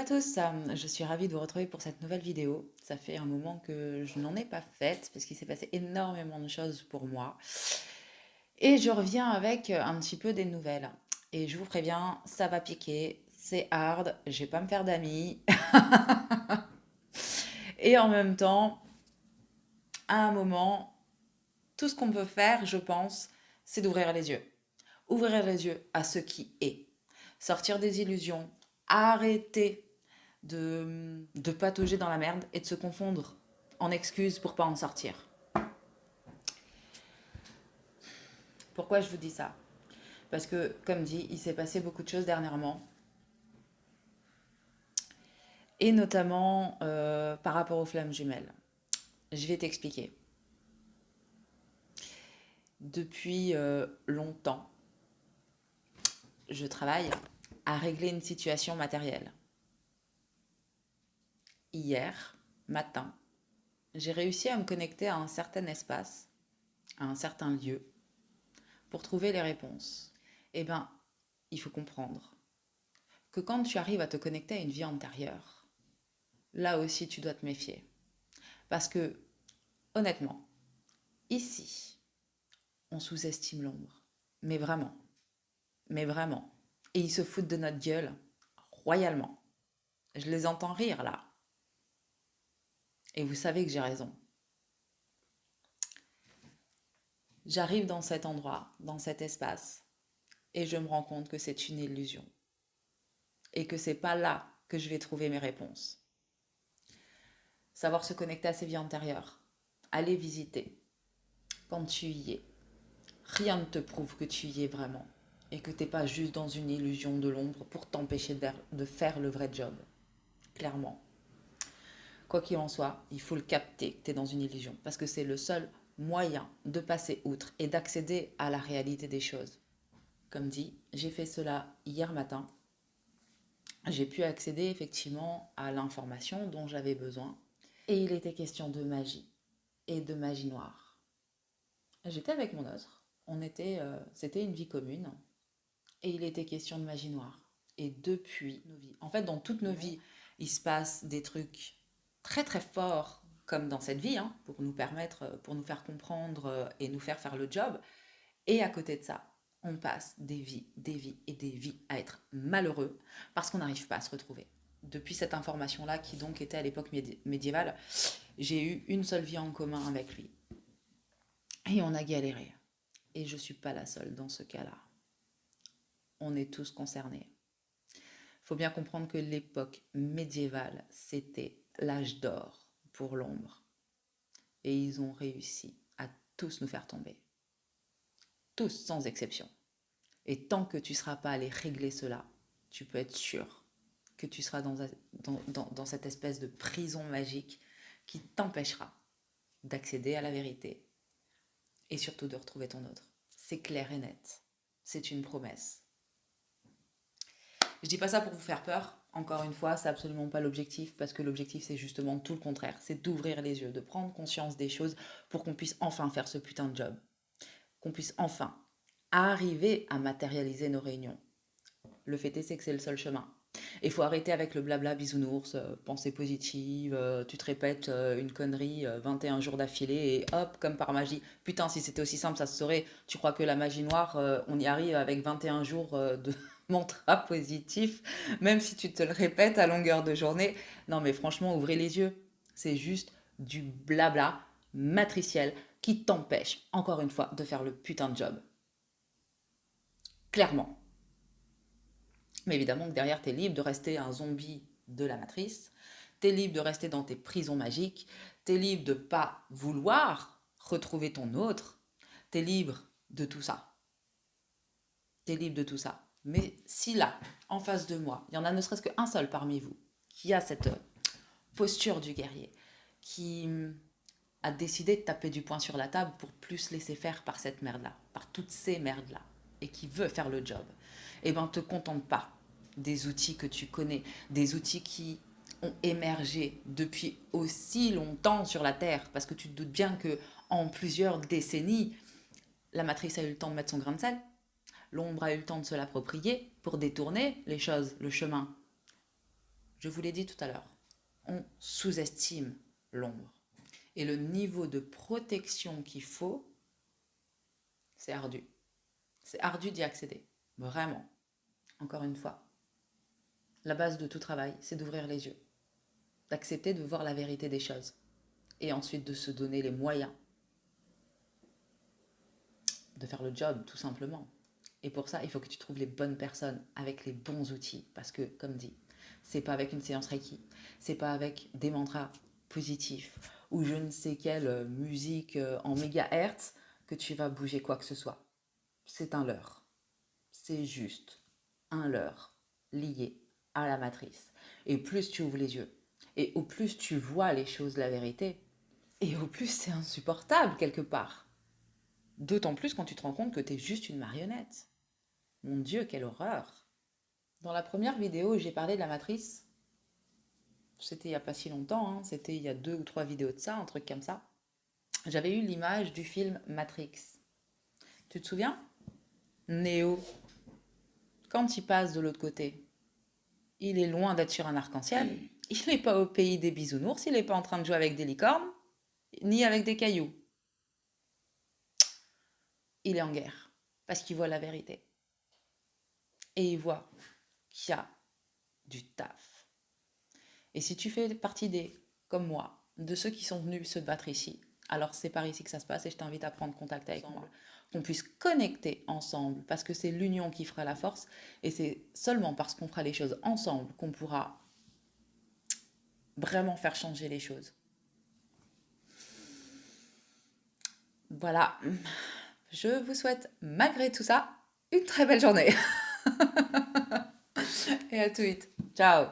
à tous, je suis ravie de vous retrouver pour cette nouvelle vidéo. Ça fait un moment que je n'en ai pas faite parce qu'il s'est passé énormément de choses pour moi. Et je reviens avec un petit peu des nouvelles. Et je vous préviens, ça va piquer, c'est hard, je vais pas me faire d'amis. Et en même temps, à un moment, tout ce qu'on peut faire, je pense, c'est d'ouvrir les yeux. Ouvrir les yeux à ce qui est. Sortir des illusions, arrêter de patauger dans la merde et de se confondre en excuses pour pas en sortir. Pourquoi je vous dis ça? Parce que, comme dit, il s'est passé beaucoup de choses dernièrement, et notamment par rapport aux flammes jumelles. Je vais t'expliquer. Depuis longtemps, je travaille à régler une situation matérielle. Hier matin, j'ai réussi à me connecter à un certain espace, à un certain lieu, pour trouver les réponses. Eh bien, il faut comprendre que quand tu arrives à te connecter à une vie antérieure, là aussi tu dois te méfier. Parce que, honnêtement, ici, on sous-estime l'ombre. Mais vraiment. Mais vraiment. Et ils se foutent de notre gueule royalement. Je les entends rire là. Et vous savez que j'ai raison. J'arrive dans cet endroit, dans cet espace, et je me rends compte que c'est une illusion. Et que c'est pas là que je vais trouver mes réponses. Savoir se connecter à ses vies antérieures. Aller visiter. Quand tu y es. Rien ne te prouve que tu y es vraiment. Et que t'es pas juste dans une illusion de l'ombre pour t'empêcher de faire le vrai job. Clairement. Quoi qu'il en soit, il faut le capter que tu es dans une illusion. Parce que c'est le seul moyen de passer outre et d'accéder à la réalité des choses. Comme dit, j'ai fait cela hier matin. J'ai pu accéder effectivement à l'information dont j'avais besoin. Et il était question de magie et de magie noire. J'étais avec mon autre. C'était une vie commune. Et il était question de magie noire. Et depuis nos vies, en fait, dans toutes nos vies, il se passe des trucs très très forts, comme dans cette vie, hein, pour nous faire comprendre et nous faire le job. Et à côté de ça, on passe des vies et des vies à être malheureux parce qu'on n'arrive pas à se retrouver. Depuis cette information-là, qui donc était à l'époque médiévale, j'ai eu une seule vie en commun avec lui. Et on a galéré. Et je ne suis pas la seule dans ce cas-là. On est tous concernés. Il faut bien comprendre que l'époque médiévale, c'était l'âge d'or pour l'ombre. Et ils ont réussi à tous nous faire tomber. Tous, sans exception. Et tant que tu ne seras pas allé régler cela, tu peux être sûr que tu seras dans cette espèce de prison magique qui t'empêchera d'accéder à la vérité et surtout de retrouver ton autre. C'est clair et net. C'est une promesse. Je dis pas ça pour vous faire peur. Encore une fois, c'est absolument pas l'objectif, parce que l'objectif, c'est justement tout le contraire. C'est d'ouvrir les yeux, de prendre conscience des choses pour qu'on puisse enfin faire ce putain de job. Qu'on puisse enfin arriver à matérialiser nos réunions. Le fait est, c'est que c'est le seul chemin. Il faut arrêter avec le blabla bisounours, pensée positive, tu te répètes une connerie 21 jours d'affilée et hop, comme par magie. Putain, si c'était aussi simple, ça se saurait. Tu crois que la magie noire, on y arrive avec 21 jours de mantra positif, même si tu te le répètes à longueur de journée. Non mais franchement, ouvrez les yeux. C'est juste du blabla matriciel qui t'empêche, encore une fois, de faire le putain de job. Clairement. Mais évidemment que derrière, tu es libre de rester un zombie de la matrice, tu es libre de rester dans tes prisons magiques, tu es libre de ne pas vouloir retrouver ton autre, tu es libre de tout ça. Tu es libre de tout ça. Mais si là, en face de moi, il y en a ne serait-ce qu'un seul parmi vous qui a cette posture du guerrier, qui a décidé de taper du poing sur la table pour plus laisser faire par cette merde-là, par toutes ces merdes-là, et qui veut faire le job, eh ben, te contente pas des outils que tu connais, des outils qui ont émergé depuis aussi longtemps sur la Terre, parce que tu te doutes bien que en plusieurs décennies, la matrice a eu le temps de mettre son grain de sel, l'ombre a eu le temps de se l'approprier pour détourner les choses, le chemin. Je vous l'ai dit tout à l'heure, on sous-estime l'ombre. Et le niveau de protection qu'il faut, c'est ardu. C'est ardu d'y accéder. Vraiment. Encore une fois, la base de tout travail, c'est d'ouvrir les yeux, d'accepter de voir la vérité des choses et ensuite de se donner les moyens de faire le job, tout simplement. Et pour ça, il faut que tu trouves les bonnes personnes avec les bons outils. Parce que, comme dit, c'est pas avec une séance Reiki, c'est pas avec des mantras positifs ou je ne sais quelle musique en mégahertz que tu vas bouger quoi que ce soit. C'est un leurre. C'est juste un leurre lié à la matrice. Et plus tu ouvres les yeux, et au plus tu vois les choses, la vérité, et au plus c'est insupportable quelque part. D'autant plus quand tu te rends compte que tu es juste une marionnette. Mon Dieu, quelle horreur! Dans la première vidéo où j'ai parlé de la matrice, c'était il n'y a pas si longtemps, hein, c'était il y a 2 ou 3 vidéos de ça, un truc comme ça, j'avais eu l'image du film Matrix. Tu te souviens? Néo, quand il passe de l'autre côté, il est loin d'être sur un arc-en-ciel, il n'est pas au pays des bisounours, il n'est pas en train de jouer avec des licornes, ni avec des cailloux. Il est en guerre, parce qu'il voit la vérité. Et il voit qu'il y a du taf. Et si tu fais partie des, comme moi, de ceux qui sont venus se battre ici, alors c'est par ici que ça se passe et je t'invite à prendre contact avec moi. Qu'on puisse connecter ensemble, parce que c'est l'union qui fera la force et c'est seulement parce qu'on fera les choses ensemble qu'on pourra vraiment faire changer les choses. Voilà, je vous souhaite malgré tout ça une très belle journée. Et à tout vite. Ciao.